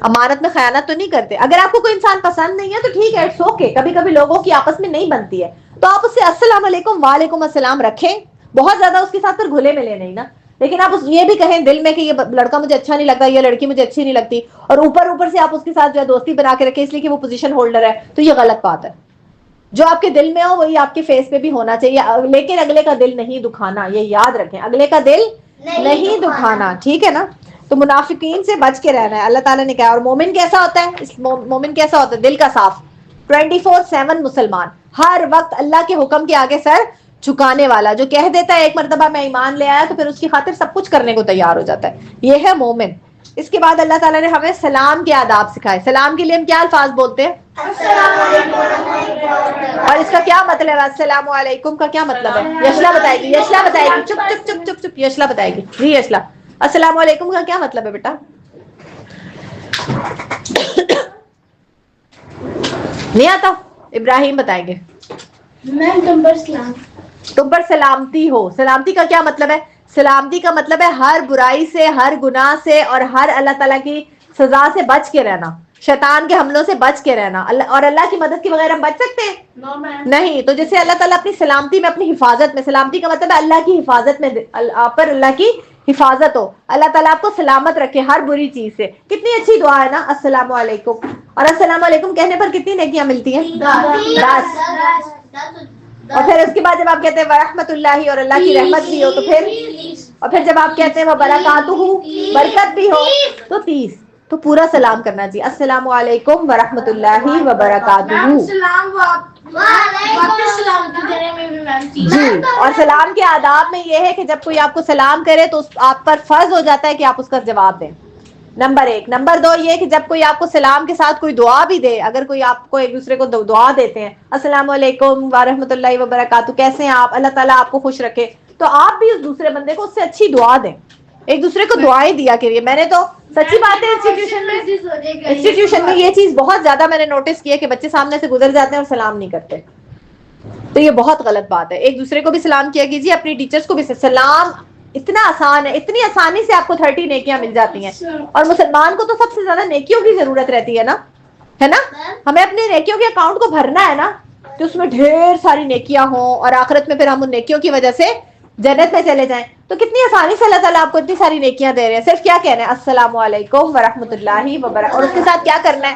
امانت میں خیانت تو نہیں کرتے. اگر آپ کو کوئی انسان پسند نہیں ہے تو ٹھیک ہے، اٹس اوکے، کبھی کبھی لوگوں کی آپس میں نہیں بنتی ہے تو آپ اس سے السلام علیکم وعلیکم السلام رکھیں، بہت زیادہ اس کے ساتھ پھر گھلے ملے نہیں نا. لیکن آپ یہ بھی کہیں دل میں کہ یہ لڑکا مجھے اچھا نہیں لگتا، یہ لڑکی مجھے اچھی نہیں لگتی، اور اوپر سے آپ اس کے ساتھ جو ہے دوستی بنا کے رکھیں اس لیے کہ وہ پوزیشن ہولڈر ہے، تو یہ غلط بات ہے. جو آپ کے دل میں ہو وہی آپ کے فیس پہ بھی ہونا چاہیے، لیکن اگلے کا دل نہیں دکھانا، یہ یاد رکھیں، اگلے کا دل نہیں دکھانا، ٹھیک ہے نا. تو منافقین سے بچ کے رہنا ہے. اللہ تعالیٰ نے کہا. اور مومن کیسا ہوتا ہے، مومن کیسا ہوتا ہے، دل کا صاف، 24/7 مسلمان، ہر وقت اللہ کے حکم کے آگے سر جھکانے والا، جو کہہ دیتا ہے ایک مرتبہ میں ایمان لے آیا تو پھر اس کی خاطر سب کچھ کرنے کو تیار ہو جاتا ہے، یہ ہے مومن. اس کے بعد اللہ تعالیٰ نے ہمیں سلام کے آداب سکھائے. سلام کے لیے ہم کیا الفاظ بولتے ہیں، اور اس کا کیا مطلب ہے، السلام علیکم کا کیا مطلب ہے، یشلا بتائے گی، یشلا بتائے گی، چپ چپ چپ چپ چپ، یشلا بتائے گی. جی یشلا، السلام علیکم کا کیا مطلب ہے بیٹا، نہیں آتا، ابراہیم بتائیں گے. میم تم پر سلامتی ہو. سلامتی کا کیا مطلب ہے، سلامتی کا مطلب ہے ہر برائی سے، ہر گناہ سے، اور ہر اللہ تعالیٰ کی سزا سے بچ کے رہنا، شیطان کے حملوں سے بچ کے رہنا. اور اللہ کی مدد کے بغیر ہم بچ سکتے ہیں نہیں. تو جیسے اللہ تعالیٰ اپنی سلامتی میں، اپنی حفاظت میں، سلامتی کا مطلب ہے اللہ کی حفاظت میں، آپ پر اللہ کی حفاظت ہو، اللہ تعالیٰ آپ کو سلامت رکھے ہر بری چیز سے. کتنی اچھی دعا ہے نا، السلام علیکم. اور السلام علیکم کہنے پر کتنی نیکیاں ملتی ہیں، 10. اور پھر اس کے بعد جب آپ کہتے ہیں ورحمت اللہ، اور اللہ کی رحمت بھی ہو تو پھر، اور پھر جب آپ کہتے ہیں وہ برکاتہ، برکت بھی ہو تو 30. تو پورا سلام کرنا چاہیے، السلام علیکم ورحمت اللہ وبرکاتہ. جی. اور سلام کے آداب میں یہ ہے کہ جب کوئی آپ کو سلام کرے تو آپ پر فرض ہو جاتا ہے کہ آپ اس کا جواب دیں، نمبر 1. نمبر 2 یہ کہ جب کوئی آپ کو سلام کے ساتھ کوئی دعا بھی دے، اگر کوئی آپ کو ایک دوسرے کو دعا دیتے ہیں، السلام علیکم ورحمۃ اللہ وبرکاتہ، کیسے ہیں آپ، اللہ تعالیٰ آپ کو خوش رکھے، تو آپ بھی اس دوسرے بندے کو اس سے اچھی دعا دیں، ایک دوسرے کو دعائیں دیا کریے. میں نے تو سچی بات ہے انسٹیٹیوشن میں یہ چیز بہت زیادہ میں نے نوٹس کی ہے کہ بچے سامنے سے گزر جاتے ہیں اور سلام نہیں کرتے، تو یہ بہت غلط بات ہے. ایک دوسرے کو بھی سلام کیا کیجیے، اپنی ٹیچرز کو بھی. سلام اتنا آسان ہے، اتنی آسانی سے آپ کو 30 نیکیاں مل جاتی ہیں. اور مسلمان کو تو سب سے زیادہ نیکیوں کی ضرورت رہتی ہے نا، ہے نا. ہمیں اپنے نیکیوں کے اکاؤنٹ کو بھرنا ہے نا، کہ اس میں ڈھیر ساری نیکیاں ہوں اور آخرت میں پھر ہم ان نیکیوں کی وجہ سے جنت میں چلے جائیں. تو کتنی آسانی سے اللہ تعالیٰ آپ کو اتنی ساری نیکیاں دے رہے ہیں. صرف کیا کہنا ہے، السلام علیکم ورحمۃ اللہ وبرکاتہ، اور اس کے ساتھ کیا کرنا ہے،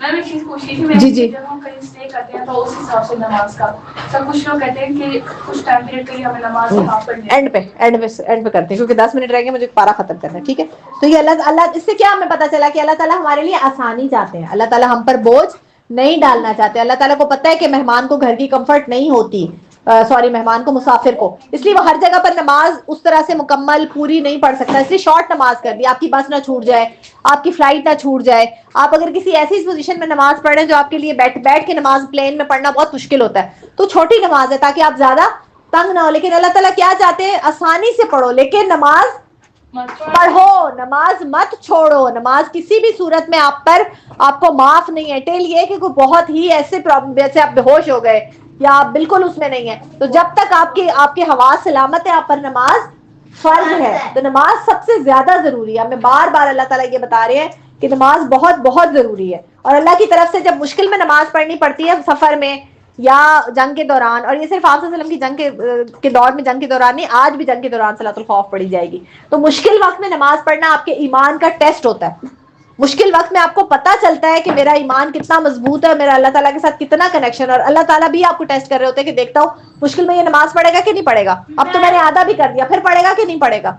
میں ایک چیز پوچھ رہی تھی. جی جب ہم کہیں اسٹے کرتے ہیں تو اس حساب سے نماز کا سب کچھ لوگ کہتے ہیں کہ کچھ ٹائم پیریڈ کے لیے ہمیں نماز وہاں پڑھنی ہے. اینڈ پہ کرتے ہیں کیونکہ 10 منٹ رہ گئے, مجھے پارا ختم کرنا ہے, ٹھیک ہے. تو یہ اللہ اس سے کیا ہمیں پتا چلا کہ اللہ تعالیٰ ہمارے لیے آسانی چاہتے ہیں, اللہ تعالیٰ ہم پر بوجھ نہیں ڈالنا چاہتے. اللہ تعالیٰ کو پتا ہے کہ مہمان کو گھر کی کمفرٹ نہیں ہوتی, مہمان کو, مسافر کو, اس لیے وہ ہر جگہ پر نماز اس طرح سے مکمل پوری نہیں پڑھ سکتا, اس لیے شارٹ نماز کر دی. آپ کی بس نہ چھوٹ جائے, آپ کی فلائٹ نہ چھوٹ جائے. آپ اگر کسی ایسی پوزیشن میں نماز پڑھ رہے ہیں جو آپ کے لیے بیٹھ کے نماز پلین میں پڑھنا بہت مشکل ہوتا ہے, تو چھوٹی نماز ہے تاکہ آپ زیادہ تنگ نہ ہو. لیکن اللہ تعالیٰ کیا چاہتے ہیں, آسانی سے پڑھو لیکن نماز پڑھو, نماز مت چھوڑو. نماز کسی بھی صورت میں آپ کو معاف نہیں ہے. ٹیل یہ کہ کوئی بہت ہی ایسے پرابلم, جیسے آپ بے ہوش ہو گئے یا آپ بالکل اس میں نہیں ہے, تو جب تک آپ کے حواس سلامت ہے آپ پر نماز فرض ہے. تو نماز سب سے زیادہ ضروری ہے. ہمیں بار بار اللہ تعالیٰ یہ بتا رہے ہیں کہ نماز بہت بہت ضروری ہے. اور اللہ کی طرف سے جب مشکل میں نماز پڑھنی پڑتی ہے, سفر میں یا جنگ کے دوران, اور یہ صرف آپ صلی اللہ علیہ وسلم کی جنگ کے دور میں, جنگ کے دوران نہیں, آج بھی جنگ کے دوران صلاۃ الخوف پڑھی جائے گی. تو مشکل وقت میں نماز پڑھنا آپ کے ایمان کا ٹیسٹ ہوتا ہے. مشکل وقت میں آپ کو پتا چلتا ہے کہ میرا ایمان کتنا مضبوط ہے, میرا اللہ تعالیٰ کے ساتھ کتنا کنیکشن. اور اللہ تعالیٰ بھی آپ کو ٹیسٹ کر رہے ہوتے ہیں کہ دیکھتا ہوں مشکل میں یہ نماز پڑھے گا کہ نہیں پڑھے گا. اب تو میں نے آدھا بھی کر دیا, پھر پڑھے گا کہ نہیں پڑھے گا,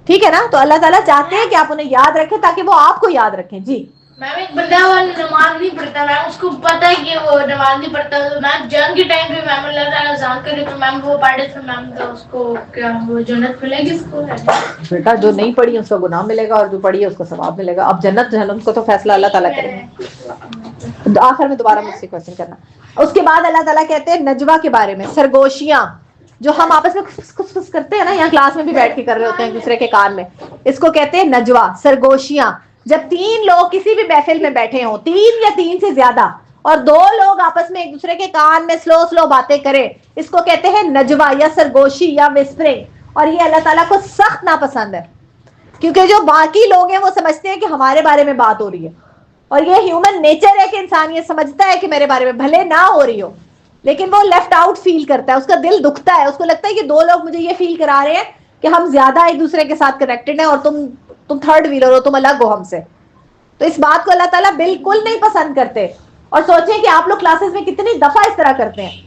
ٹھیک ہے نا. تو اللہ تعالیٰ چاہتے ہیں کہ آپ انہیں یاد رکھیں تاکہ وہ آپ کو یاد رکھیں. جی میم ایک بندہ وہ نماز نہیں پڑھتا, میم اس کو پتا ہے کہ وہ نماز نہیں پڑھتا, تو میم جنگ کے ٹائم پہ میم اللہ تعالیٰ اذان کرے تو میم وہ پڑھے تو میم تو اس کو کیا وہ جنت ملے گی. اس کو بیٹا جو نہیں پڑھی اس کو گناہ ملے گا, اور جو پڑھی ہے اس کو ثواب ملے گا. اب جنت جہنم کو تو فیصلہ اللہ تعالیٰ کرے گا. آخر میں دوبارہ مجھ سے کوشچن کرنا. اس کے بعد اللہ تعالیٰ کہتے ہیں نجوہ کے بارے میں, سرگوشیاں جو ہم آپس میں خس کرتے ہیں نا, یہاں کلاس میں بھی بیٹھ کے کر رہے ہوتے ہیں ایک دوسرے کے کان میں, اس کو کہتے ہیں نجوہ, سرگوشیاں. جب 3 لوگ کسی بھی محفل میں بیٹھے ہوں, 3 یا 3 سے زیادہ, اور 2 لوگ آپس میں ایک دوسرے کے کان میں سلو باتیں کریں, اس کو کہتے ہیں نجوہ یا سرگوشی یا وسپرنگ. اور یہ اللہ تعالیٰ کو سخت ناپسند ہے, کیونکہ جو باقی لوگ ہیں وہ سمجھتے ہیں کہ ہمارے بارے میں بات ہو رہی ہے. اور یہ ہیومن نیچر ہے کہ انسان یہ سمجھتا ہے کہ میرے بارے میں بھلے نہ ہو رہی ہو, لیکن وہ لیفٹ آؤٹ فیل کرتا ہے, اس کا دل دکھتا ہے, اس کو لگتا ہے کہ 2 لوگ مجھے یہ فیل کرا رہے ہیں کہ ہم زیادہ ایک دوسرے کے ساتھ کنیکٹڈ ہیں, اور تم تھرڈ ویلر ہو, تم الگ ہو ہم سے. تو اس بات کو اللہ تعالیٰ بالکل نہیں پسند کرتے. اور سوچیں کہ آپ لوگ کلاسز میں کتنی دفعہ اس طرح کرتے ہیں,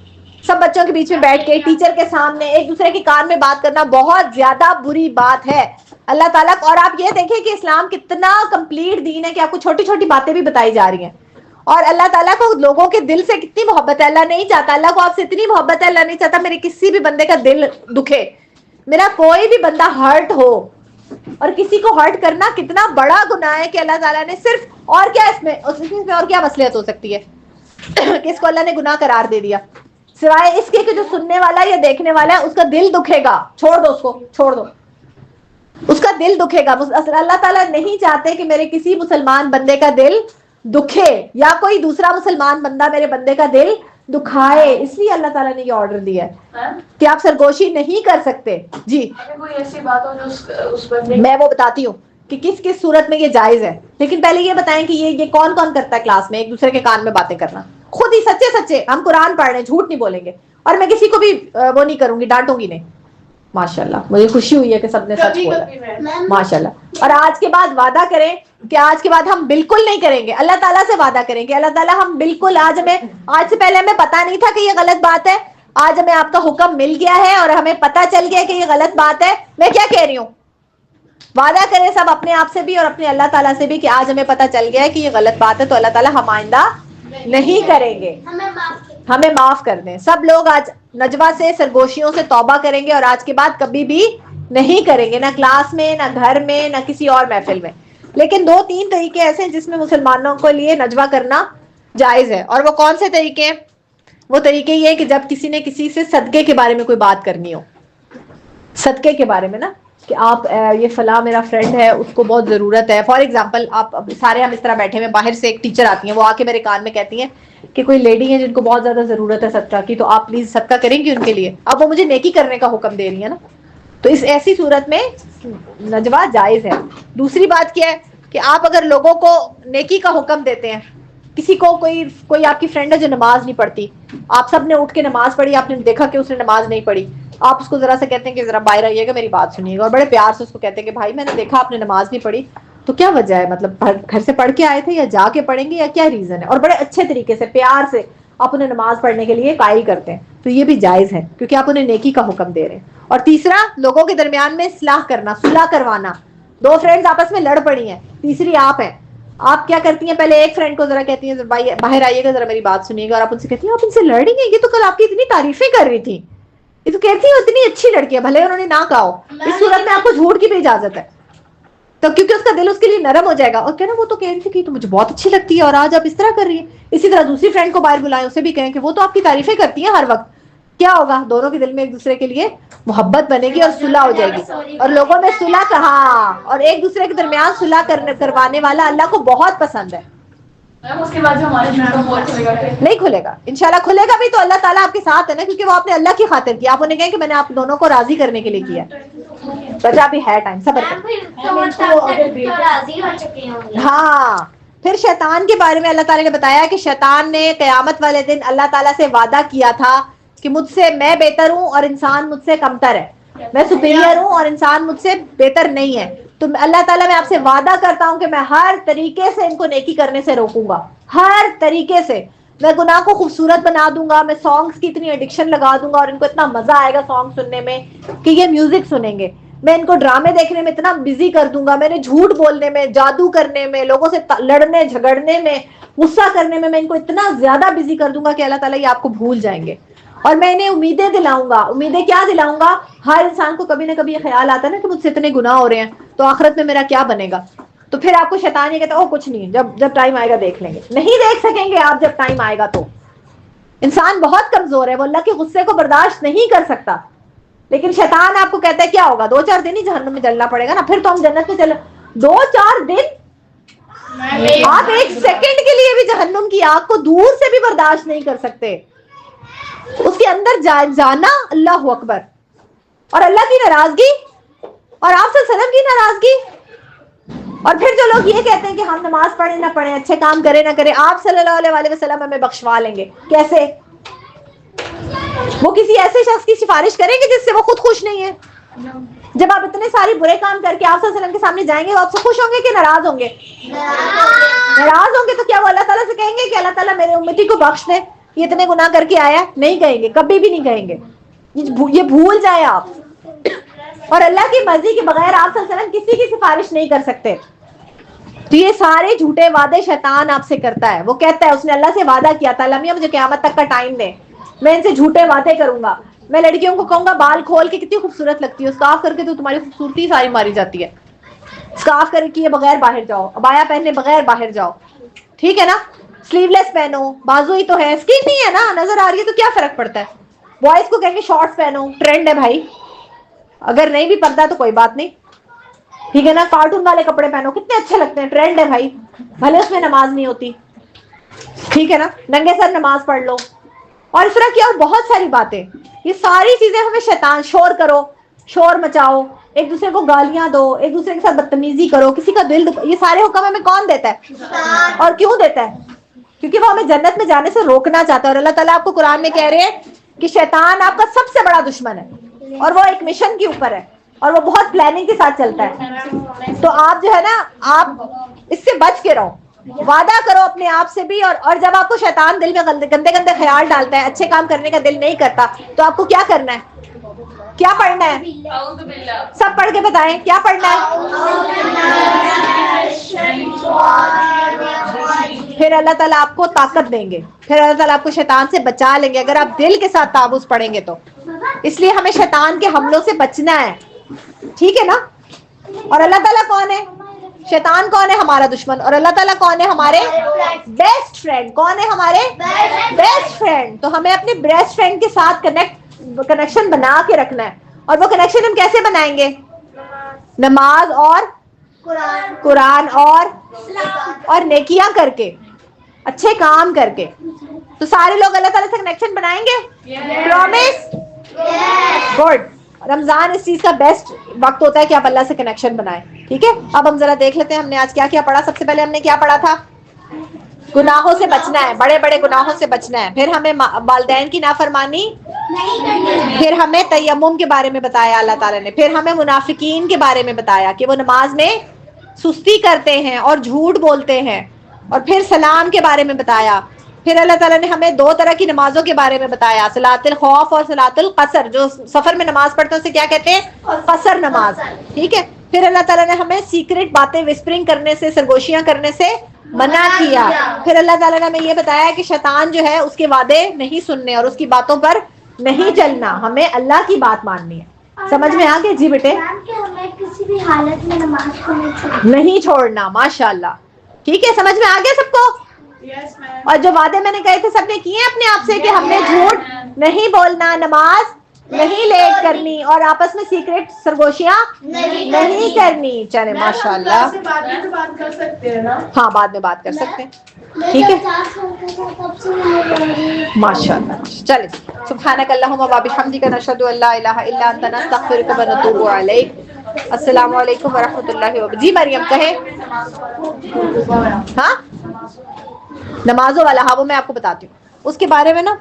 سب بچوں کے بیچ میں بیٹھ کے ٹیچر کے سامنے ایک دوسرے کے کان میں بات کرنا بہت زیادہ بری بات ہے اللہ تعالیٰ. اور آپ یہ دیکھیں کہ اسلام کتنا کمپلیٹ دین ہے کہ آپ کو چھوٹی چھوٹی باتیں بھی بتائی جا رہی ہیں. اور اللہ تعالیٰ کو لوگوں کے دل سے کتنی محبت ہے. اللہ نہیں چاہتا, اللہ کو آپ سے اتنی محبت ہے, اللہ نہیں چاہتا میرے کسی بھی بندے کا دل دکھے, میرا کوئی بھی بندہ ہرٹ ہو. اور کسی کو ہرٹ کرنا کتنا بڑا گناہ ہے کہ اللہ تعالیٰ نے صرف, اور کیا اس میں اور کیا مصلحت ہو سکتی ہے کہ اس کو اللہ نے گناہ قرار دے دیا, سوائے اس کے کہ جو سننے والا یا دیکھنے والا ہے اس کا دل دکھے گا. چھوڑ دو اس کو, چھوڑ دو, اس کا دل دکھے گا. اللہ تعالیٰ نہیں چاہتے کہ میرے کسی مسلمان بندے کا دل دکھے, یا کوئی دوسرا مسلمان بندہ میرے بندے کا دل دکھائے. اس لیے اللہ تعالیٰ نے یہ آرڈر دیا ہے کہ آپ سرگوشی نہیں کر سکتے. جی کوئی ایسی بات ہو جو اس پر میں وہ بتاتی ہوں کہ کس کس صورت میں یہ جائز ہے, لیکن پہلے یہ بتائیں کہ یہ کون کون کرتا ہے کلاس میں ایک دوسرے کے کان میں باتیں کرنا, خود ہی سچے سچے. ہم قرآن پڑھ رہے ہیں, جھوٹ نہیں بولیں گے, اور میں کسی کو بھی وہ نہیں کروں گی, ڈانٹوں گی نہیں. ماشاءاللہ مجھے خوشی ہوئی ہے کہ سب نے سچ بولا, ماشاءاللہ. اور آج کے بعد وعدہ کریں کہ آج کے بعد ہم بالکل نہیں کریں گے. اللہ تعالیٰ سے وعدہ کریں کہ اللہ تعالیٰ ہم بالکل, آج سے پہلے ہمیں پتا نہیں تھا کہ یہ غلط بات ہے, آج ہمیں آپ کا حکم مل گیا ہے اور ہمیں پتا چل گیا کہ یہ غلط بات ہے. میں کیا کہہ رہی ہوں, وعدہ کریں سب اپنے آپ سے بھی اور اپنے اللہ تعالیٰ سے بھی کہ آج ہمیں پتا چل گیا ہے کہ یہ غلط بات ہے, تو اللہ تعالیٰ ہم آئندہ نہیں کریں گے, ہمیں معاف کر دیں. سب لوگ آج نجوہ سے, سرگوشیوں سے توبہ کریں گے, اور آج کے بعد کبھی بھی نہیں کریں گے, نہ کلاس میں, نہ گھر میں, نہ کسی اور محفل میں. لیکن 2-3 طریقے ایسے ہیں جس میں مسلمانوں کو لیے نجوہ کرنا جائز ہے. اور وہ کون سے طریقے ہیں؟ وہ طریقے یہ ہے کہ جب کسی نے کسی سے صدقے کے بارے میں کوئی بات کرنی ہو, صدقے کے بارے میں نا, کہ آپ یہ فلاں میرا فرینڈ ہے, اس کو بہت ضرورت ہے. فار ایگزامپل آپ سارے ہم اس طرح بیٹھے ہوئے, باہر سے ایک ٹیچر آتی ہیں, وہ آ کے میرے کان میں کہتی ہیں کہ کوئی لیڈی ہے جن کو بہت زیادہ ضرورت ہے صدقہ کی, تو آپ پلیز صدقہ کریں گی ان کے لیے. اب وہ مجھے نیکی کرنے کا حکم دے رہی ہے نا, تو اس ایسی صورت میں نجوہ جائز ہے. دوسری بات کیا ہے کہ آپ اگر لوگوں کو نیکی کا حکم دیتے ہیں, کسی کو کوئی آپ کی فرینڈ ہے جو نماز نہیں پڑھتی, آپ سب نے اٹھ کے نماز پڑھی, آپ نے دیکھا کہ اس نے نماز نہیں پڑھی, آپ اس کو ذرا سے کہتے ہیں کہ ذرا باہر آئیے گا, میری بات سنیے گا, اور بڑے پیار سے اس کو کہتے ہیں کہ بھائی میں نے دیکھا آپ نے نماز نہیں پڑھی, تو کیا وجہ ہے؟ مطلب گھر سے پڑھ کے آئے تھے یا جا کے پڑھیں گے یا کیا ریزن ہے؟ اور بڑے اچھے طریقے سے پیار سے آپ انہیں نماز پڑھنے کے لیے قائل کرتے ہیں تو یہ بھی جائز ہے کیونکہ آپ انہیں نیکی کا حکم دے رہے ہیں. اور تیسرا لوگوں کے درمیان میں اصلاح کرنا, صلح کروانا. دو فرینڈز آپس میں لڑ پڑی ہیں, تیسری آپ ہیں, آپ کیا کرتی ہیں؟ پہلے ایک فرینڈ کو ذرا کہتی ہیں بھائی باہر آئیے گا ذرا میری بات سنیے گا, اور آپ ان سے کہتی ہیں آپ ان سے لڑ رہی ہیں, یہ تو کل آپ کی اتنی تعریفیں کر رہی تھی, یہ تو کہتی ہے اتنی اچھی لڑکی ہے, بھلے انہوں نے نہ کہا ہو. اس صورت میں آپ کو جھوٹ کی بھی اجازت ہے تو کیونکہ اس کا دل اس کے لیے نرم ہو جائے گا, اور کہنا وہ تو کہہ رہی تھی کہ تو مجھے بہت اچھی لگتی ہے اور آج آپ اس طرح کر رہی ہیں. اسی طرح دوسری فرینڈ کو باہر بلائیں, اسے بھی کہیں کہ وہ تو آپ کی تعریفیں کرتی ہیں ہر وقت. کیا ہوگا؟ دونوں کے دل میں ایک دوسرے کے لیے محبت بنے گی اور صلح ہو جائے گی. اور لوگوں میں صلح کہا, اور ایک دوسرے کے درمیان صلح کروانے والا اللہ کو بہت پسند ہے. اس کے بعد جو ہمارے نہیں کھلے گا, انشاءاللہ کھلے گا بھی تو اللہ تعالیٰ آپ کے ساتھ ہے نا, کیونکہ وہ آپ نے اللہ کی خاطر کیا. آپ انہیں کہیں کہ میں نے آپ دونوں کو راضی کرنے کے لیے کیا. بچہ بھی ہے ٹائم صبر ہاں. پھر شیطان کے بارے میں اللہ تعالیٰ نے بتایا کہ شیطان نے قیامت والے دن اللہ تعالیٰ سے وعدہ کیا تھا کہ مجھ سے میں بہتر ہوں اور انسان مجھ سے کمتر ہے, میں سپیریئر ہوں اور انسان مجھ سے بہتر نہیں ہے. تو اللہ تعالیٰ میں آپ سے وعدہ کرتا ہوں کہ میں ہر طریقے سے ان کو نیکی کرنے سے روکوں گا, ہر طریقے سے. میں گناہ کو خوبصورت بنا دوں گا, میں سانگز کی اتنی ایڈکشن لگا دوں گا اور ان کو اتنا مزہ آئے گا سانگ سننے میں کہ یہ میوزک سنیں گے. میں ان کو ڈرامے دیکھنے میں اتنا بزی کر دوں گا, میں نے جھوٹ بولنے میں, جادو کرنے میں, لوگوں سے لڑنے جھگڑنے میں, غصہ کرنے میں ان کو اتنا زیادہ بزی کر دوں گا کہ اللہ تعالیٰ یہ آپ کو بھول جائیں گے. اور میں انہیں امیدیں دلاؤں گا. امیدیں کیا دلاؤں گا؟ ہر انسان کو کبھی نہ کبھی یہ خیال آتا ہے نا کہ مجھ سے اتنے گناہ ہو رہے ہیں تو آخرت میں میرا کیا بنے گا. تو پھر آپ کو شیطان یہ کہتا ہے کچھ نہیں, جب ٹائم آئے گا دیکھ لیں گے. نہیں دیکھ سکیں گے آپ جب ٹائم آئے گا. تو انسان بہت کمزور ہے, وہ اللہ کے غصے کو برداشت نہیں کر سکتا. لیکن شیطان آپ کو کہتا ہے کیا ہوگا, 2-4 دن ہی جہنم میں جلنا پڑے گا نا, پھر تو ہم جنت میں چل. 2-4 دن آپ ایک سیکنڈ کے لیے بھی جہنم کی آگ کو دور سے بھی برداشت نہیں کر سکتے. اس کے اندر جانا, اللہ اکبر. اور اللہ کی ناراضگی اور آپ صلی اللہ علیہ وسلم کی ناراضگی. اور پھر جو لوگ یہ کہتے ہیں کہ ہم نماز پڑھیں نہ پڑھیں, اچھے کام کریں نہ کریں, آپ صلی اللہ علیہ وسلم ہمیں بخشوا لیں گے. کیسے؟ وہ کسی ایسے شخص کی سفارش کریں گے جس سے وہ خود خوش نہیں ہے. جب آپ اتنے سارے برے کام کر کے آپ صلی اللہ علیہ وسلم کے سامنے جائیں گے, وہ آپ سے خوش ہوں گے کہ ناراض ہوں گے؟ ناراض ہوں گے. تو کیا وہ اللہ تعالیٰ سے کہیں گے کہ اللہ تعالیٰ میرے امتی کو بخش دے, یہ اتنے گناہ کر کے آیا؟ نہیں کہیں گے, کبھی بھی نہیں کہیں گے. یہ بھول جائے آپ. اور اللہ کی مرضی کے بغیر آپ صلی اللہ علیہ وسلم کسی کی سفارش نہیں کر سکتے. تو یہ سارے جھوٹے وعدے شیطان آپ سے کرتا ہے. وہ کہتا ہے, اس نے اللہ سے وعدہ کیا تھا اللہ میاں مجھے قیامت تک کا ٹائم دے, میں ان سے جھوٹے وعدے کروں گا. میں لڑکیوں کو کہوں گا بال کھول کے کتنی خوبصورت لگتی ہے, اسکارف کر کے تو تمہاری خوبصورتی ساری ماری جاتی ہے. اسکارف کر کے بغیر باہر جاؤ, عبایا پہنے بغیر باہر جاؤ, ٹھیک ہے نا. سلیو لیس پہنو, بازو ہی تو ہے, اسکن نہیں ہے نا, نظر آ رہی ہے تو کیا فرق پڑتا ہے. بوائز کو کہیں گے شارٹس پہنو, ٹرینڈ ہے بھائی. اگر نہیں بھی پڑتا تو کوئی بات نہیں, ٹھیک ہے نا. کارٹون والے کپڑے پہنو, کتنے اچھے لگتے ہیں, ٹرینڈ ہے بھائی, بھلے اس میں نماز نہیں ہوتی, ٹھیک ہے نا. ننگے سر نماز پڑھ لو. اور اس طرح کی اور بہت ساری باتیں. یہ ساری چیزیں ہمیں شیطان, شور کرو, شور مچاؤ, ایک دوسرے کو گالیاں دو, ایک دوسرے کے ساتھ بدتمیزی کرو, کسی کا دل یہ سارے حکم ہمیں کون دیتا ہے اور کیوں دیتا ہے؟ کیونکہ وہ ہمیں جنت میں جانے سے روکنا چاہتا ہے. اور اللہ تعالیٰ آپ کو قرآن میں کہہ رہے ہیں کہ شیطان آپ کا سب سے بڑا دشمن ہے اور وہ ایک مشن کے اوپر ہے اور وہ بہت پلاننگ کے ساتھ چلتا ہے. تو آپ جو ہے نا, آپ اس سے بچ کے رہو, وعدہ کرو اپنے آپ سے بھی. اور جب آپ کو شیطان دل میں گندے گندے خیال ڈالتا ہے, اچھے کام کرنے کا دل نہیں کرتا, تو آپ کو کیا کرنا ہے؟ کیا پڑھنا ہے؟ سب پڑھ کے بتائیں کیا پڑھنا ہے. پھر اللہ تعالیٰ آپ کو طاقت دیں گے, پھر اللہ تعالیٰ آپ کو شیطان سے بچا لیں گے اگر آپ دل کے ساتھ تعوذ پڑھیں گے تو. اس لیے ہمیں شیطان کے حملوں سے بچنا ہے, ٹھیک ہے نا. اور اللہ تعالیٰ کون ہے؟ شیطان کون ہے؟ ہمارا دشمن. اور اللہ تعالیٰ کون ہے؟ ہمارے بیسٹ فرینڈ. کون ہے ہمارے بیسٹ فرینڈ؟ تو ہمیں اپنے بیسٹ فرینڈ کے ساتھ کنیکشن بنا کے رکھنا ہے. اور وہ کنیکشن ہم کیسے بنائیں گے؟ نماز اور قرآن اور نیکیاں کر کے, اچھے کام کر کے. تو سارے لوگ اللہ تعالیٰ سے کنیکشن بنائیں گے؟ پرومس؟ گڈ. رمضان اس چیز کا بیسٹ وقت ہوتا ہے کہ آپ اللہ سے کنیکشن بنائیں, ٹھیک ہے. اب ہم ذرا دیکھ لیتے ہیں ہم نے آج کیا کیا پڑھا. سب سے پہلے ہم نے کیا پڑھا تھا؟ گناہوں سے بچنا ہے, بڑے بڑے گناہوں سے بچنا ہے. پھر ہمیں والدین کی نافرمانی, پھر ہمیں تیمم کے بارے میں بتایا اللہ تعالیٰ نے. پھر ہمیں منافقین کے بارے میں بتایا کہ وہ نماز میں سستی کرتے ہیں اور جھوٹ بولتے ہیں. اور پھر سلام کے بارے میں بتایا. پھر اللہ تعالیٰ نے ہمیں 2 طرح کی نمازوں کے بارے میں بتایا, صلاۃ الخوف اور صلاۃ القصر. جو سفر میں نماز پڑھتے ہیں اسے کیا کہتے ہیں؟ قصر نماز. ٹھیک ہے. پھر اللہ تعالیٰ نے ہمیں سیکرٹ باتیں وسپرنگ کرنے سے, سرگوشیاں کرنے سے منع کیا. پھر اللہ تعالیٰ نے ہمیں یہ بتایا کہ شیطان جو ہے اس کے وعدے نہیں سننے اور اس کی باتوں پر نہیں چلنا, ہمیں اللہ کی بات ماننی ہے. سمجھ میں آ گیا جی بیٹے؟ ہمیں کسی بھی حالت میں نماز کو نہیں چھوڑنا. ماشاء اللہ. ٹھیک ہے, سمجھ میں آ گیا سب کو؟ اور جو وعدے میں نے کہے تھے سب نے کیے اپنے آپ سے کہ ہم نے جھوٹ نہیں بولنا, نماز نہیں لیٹ کرنی, اور آپس میں سیکرٹ سرگوشیاں نہیں کرنی. چلے ماشاء اللہ. بات کر سکتے ہیں نا. ہاں بعد میں بات کر سکتے ہیں. ٹھیک ہے, ماشاء اللہ. چلے, سبحانک اللہم و بحمدک نشہد ان لا الہ الا انت نستغفرک و نتوب الیک. السلام علیکم ورحمۃ اللہ وبرکاتہ. جی مریم کہے. ہاں نمازوں والا, ہاں وہ میں آپ کو بتاتی ہوں اس کے بارے میں نا.